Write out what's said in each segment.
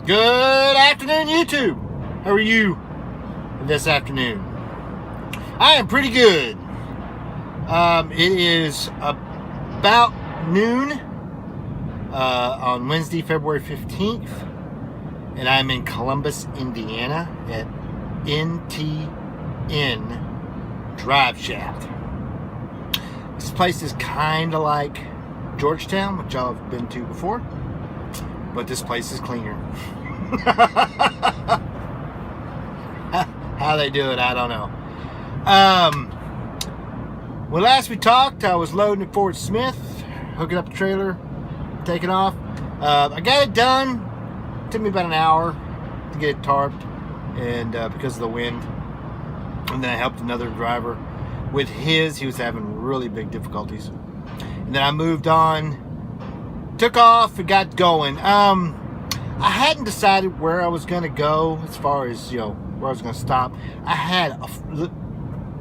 Good afternoon, YouTube. How are you this afternoon? I am pretty good. It is about noon on Wednesday, February 15th, and I'm in Columbus, Indiana at NTN Drive Shaft. This place is kind of like Georgetown, which y'all have been to before, but this place is cleaner. How they do it, I don't know. When last we talked, I was loading at Fort Smith, hooking up the trailer, taking off. I got it done. It took me about an hour to get it tarped, and because of the wind. And then I helped another driver with his. He was having really big difficulties. And then I moved on, took off, and got going. I hadn't decided where I was going to go as far as, where I was going to stop. I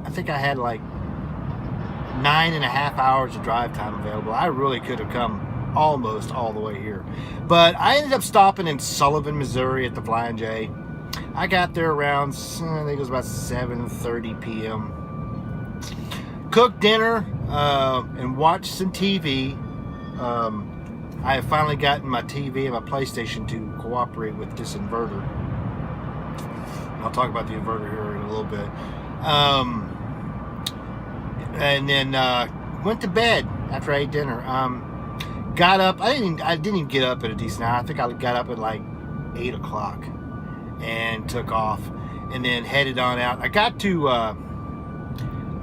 think I had like 9.5 hours of drive time available. I really could have come almost all the way here. But I ended up stopping in Sullivan, Missouri at the Flying J. I got there around, I think it was about 7:30 p.m. Cooked dinner and watched some TV. I have finally gotten my TV and my PlayStation to cooperate with this inverter. I'll talk about the inverter here in a little bit. And then went to bed after I ate dinner. Got up. I didn't even get up at a decent hour. I think I got up at like 8 o'clock and took off, and then headed on out. I got to I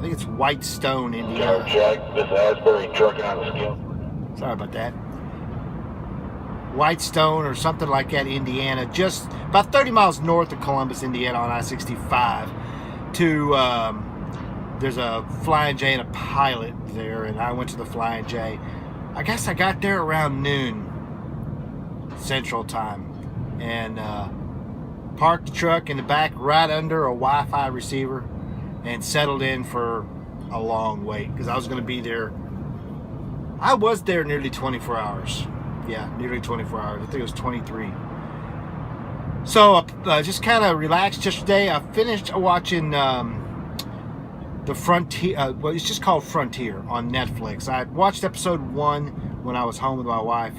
think it's Whitestone, Indiana. Jack, this Asbury trucking on the scale. Sorry about that. Whitestone or something like that, Indiana, just about 30 miles north of Columbus, Indiana on I-65 to, there's a Flying J and a Pilot there, and I went to the Flying J. I guess I got there around noon Central Time, and parked the truck in the back right under a Wi-Fi receiver and settled in for a long wait because I was going to be there. I was there nearly 24 hours. Yeah, nearly 24 hours. I think it was 23. So just kind of relaxed yesterday. I finished watching the Frontier. Well, it's just called Frontier on Netflix. I watched episode 1 when I was home with my wife,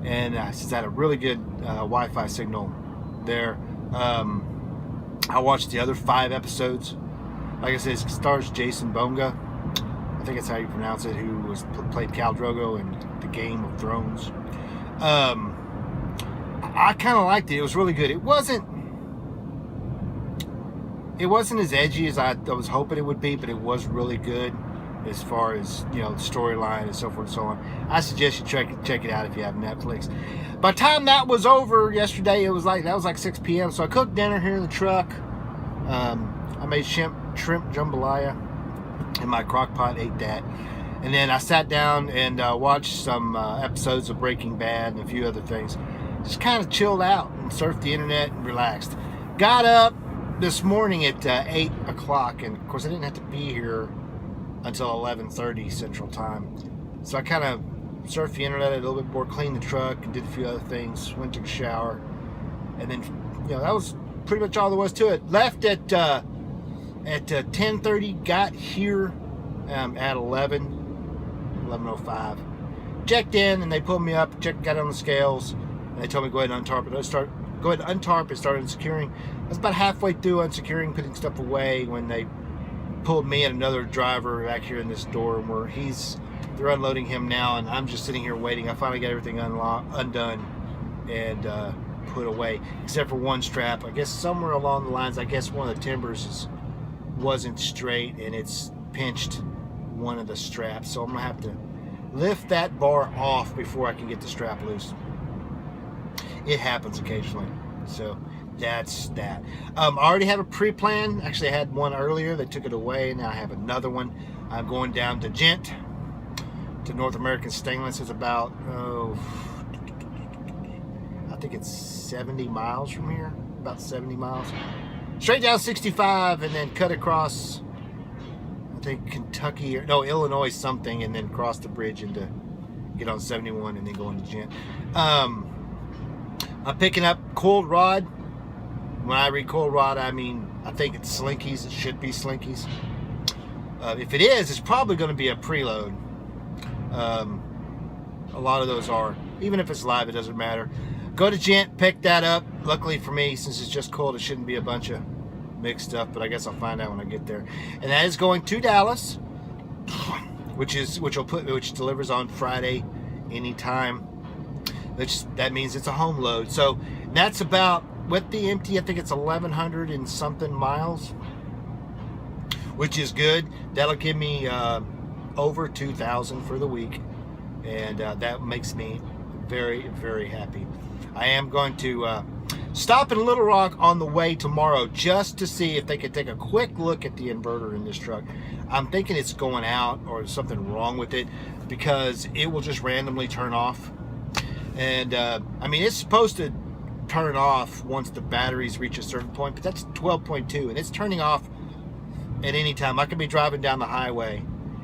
and since I had a really good Wi-Fi signal there, I watched the other 5 episodes. Like I said, it stars Jason Bonga. I think that's how you pronounce it. Who played Khal Drogo in the Game of Thrones. I kind of liked it. It was really good. It wasn't as edgy as I was hoping it would be, but it was really good as far as, the storyline and so forth and so on. I suggest you check it out if you have Netflix. By the time that was over yesterday, that was like 6 p.m. So I cooked dinner here in the truck. I made shrimp jambalaya in my crock pot, ate that. And then I sat down and watched some episodes of Breaking Bad and a few other things. Just kind of chilled out and surfed the internet and relaxed. Got up this morning at 8 o'clock, and of course I didn't have to be here until 11:30 Central Time. So I kind of surfed the internet a little bit more, cleaned the truck, and did a few other things. Went to the shower, and then that was pretty much all there was to it. Left at 10:30. Got here at 11:05. Checked in, and they pulled me up. Got on the scales, and they told me go ahead and untarp it. Go ahead and untarp and start unsecuring. I was about halfway through unsecuring, putting stuff away, when they pulled me and another driver back here in this door, where they're unloading him now, and I'm just sitting here waiting. I finally got everything undone and put away, except for one strap. I guess somewhere along the lines, one of the timbers wasn't straight, and it's pinched one of the straps. So I'm gonna have to lift that bar off before I can get the strap loose. It happens occasionally. So that's that. I already have a pre-plan. Actually, I had one earlier. They took it away. Now I have another one. I'm going down to Gent, to North American Stainless. It's about, I think it's 70 miles from here. About 70 miles. Straight down 65 and then cut across, I think Illinois something, and then cross the bridge into, get on 71 and then go into Gent. I'm picking up coiled rod. When I read coiled rod, I mean, I think it's Slinkies. It should be Slinkies. If it is, it's probably going to be a preload. A lot of those are. Even if it's live, it doesn't matter. Go to Gent, pick that up. Luckily for me, since it's just coiled, it shouldn't be a bunch of mixed stuff, but I guess I'll find out when I get there. And that is going to Dallas, which delivers on Friday anytime. That means it's a home load. So that's about, with the empty, I think it's 1,100 and something miles, which is good. That'll give me over 2,000 for the week, and that makes me very, very happy. I am going to stop in Little Rock on the way tomorrow just to see if they could take a quick look at the inverter in this truck. I'm thinking it's going out or there's something wrong with it, because it will just randomly turn off. And I mean, it's supposed to turn off once the batteries reach a certain point, but that's 12.2, and it's turning off at any time. I could be driving down the highway,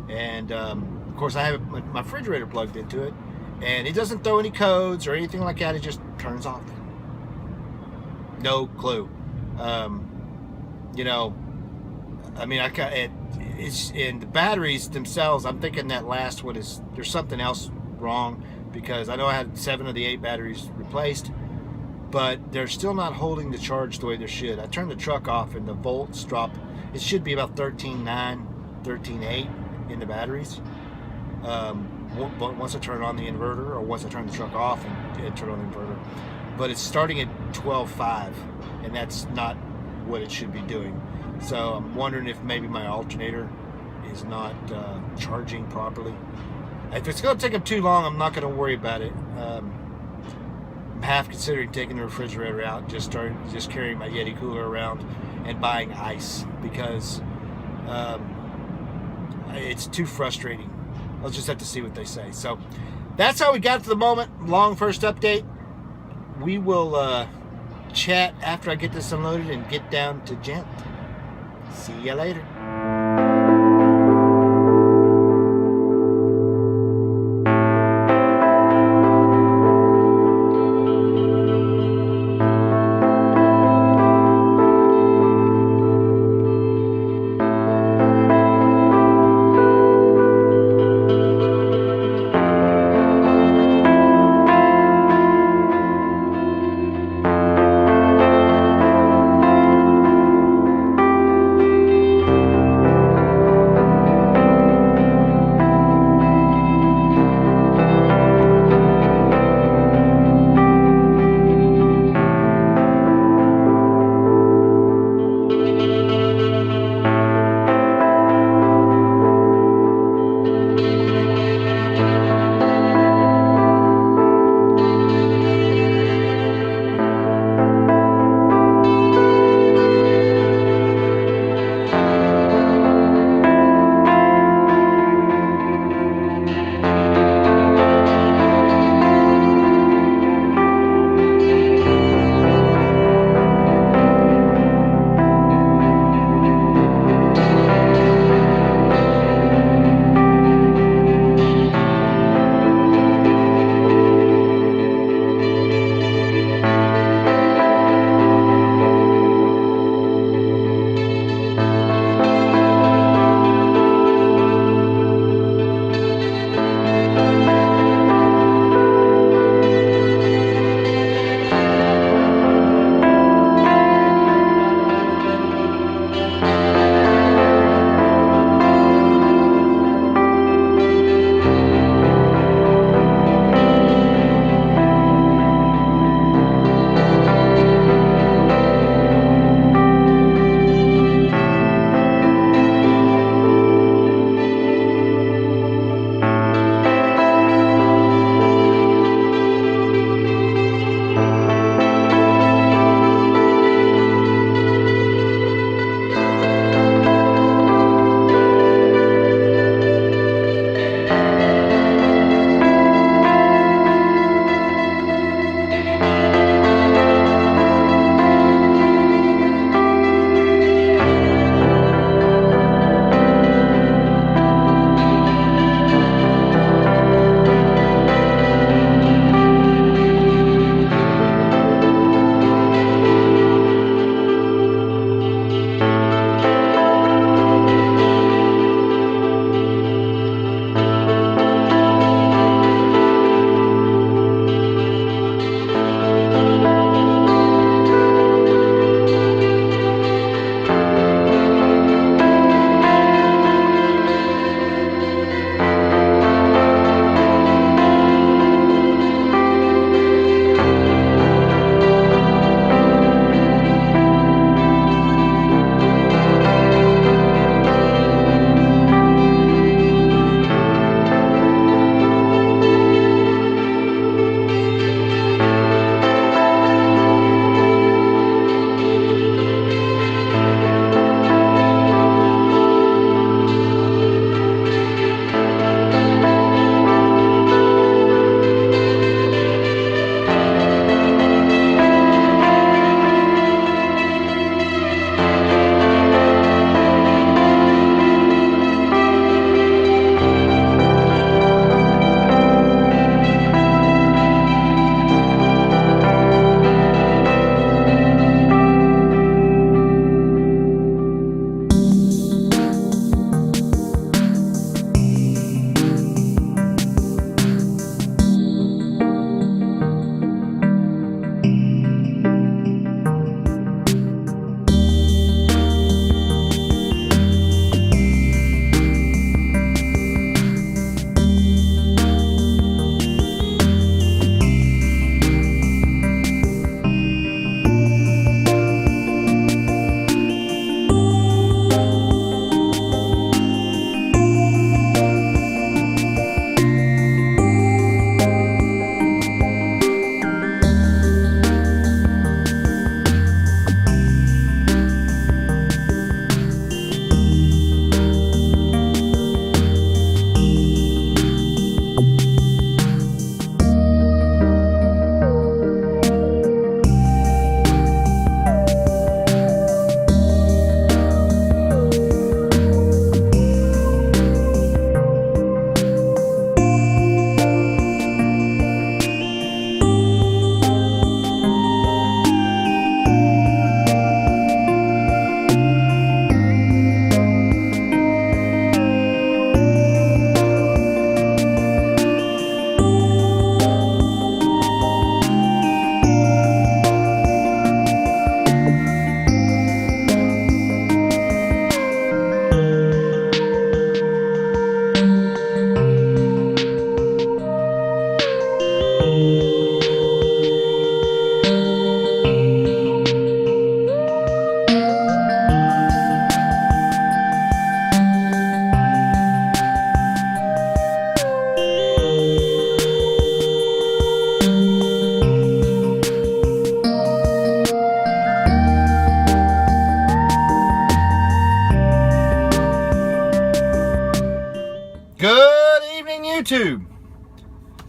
and of course I have my refrigerator plugged into it, and it doesn't throw any codes or anything like that. It just turns off. No clue. You know, I mean, it's in the batteries themselves. I'm thinking that last one there's something else wrong, because I know I had 7 of the 8 batteries replaced, but they're still not holding the charge the way they should. I turned the truck off and the volts drop. It should be about 13.9, 13.8 in the batteries. Once I turn on the inverter, or once I turn the truck off and turn on the inverter. But it's starting at 12.5, and that's not what it should be doing. So I'm wondering if maybe my alternator is not charging properly. If it's going to take them too long, I'm not going to worry about it. I'm half considering taking the refrigerator out, just carrying my Yeti cooler around and buying ice, because it's too frustrating. I'll just have to see what they say. So that's how we got for the moment. Long first update. We will chat after I get this unloaded and get down to Gent. See ya later.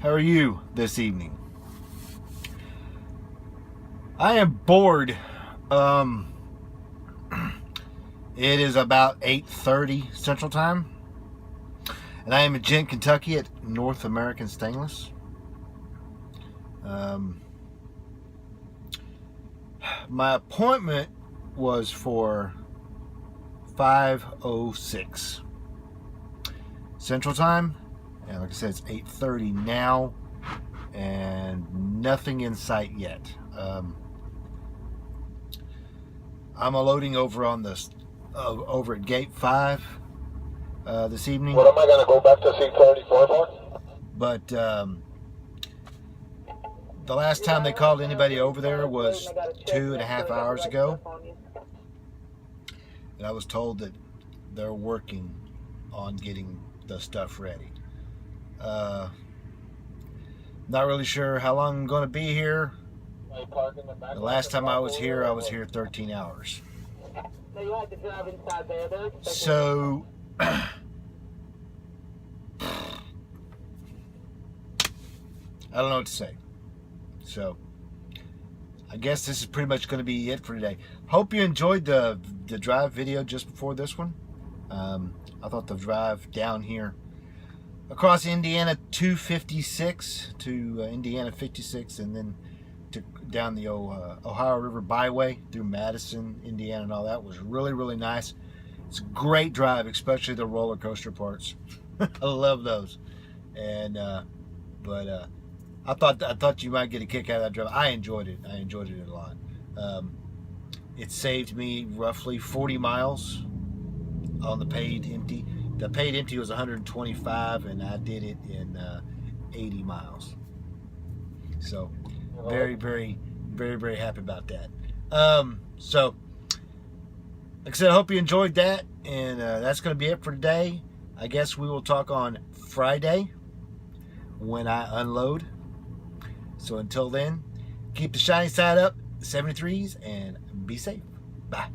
How are you this evening? I am bored. It is about 8:30 Central Time, and I am in Gent, Kentucky at North American Stainless. My appointment was for 5:06 Central Time, and like I said, it's 8:30 now, and nothing in sight yet. I'm unloading over on this over at Gate 5 this evening. What am I going to go back to C34 for? But the last time they called anybody over there was 2.5 hours ago, and I was told that they're working on getting the stuff ready. Not really sure how long I'm going to be here. The last time I was here 13 hours. So I don't know what to say. So I guess this is pretty much going to be it for today. Hope you enjoyed the drive video just before this one. I thought the drive down here across Indiana 256 to Indiana 56, and then down the Ohio River Byway through Madison, Indiana, and all that was really, really nice. It's a great drive, especially the roller coaster parts. I love those. And but I thought you might get a kick out of that drive. I enjoyed it. I enjoyed it a lot. It saved me roughly 40 miles on the paid empty. The paid empty was 125, and I did it in 80 miles. So very, very, very, very happy about that. So like I said, I hope you enjoyed that, and that's going to be it for today. I guess we will talk on Friday when I unload. So until then, keep the shiny side up, 73s, and be safe. Bye.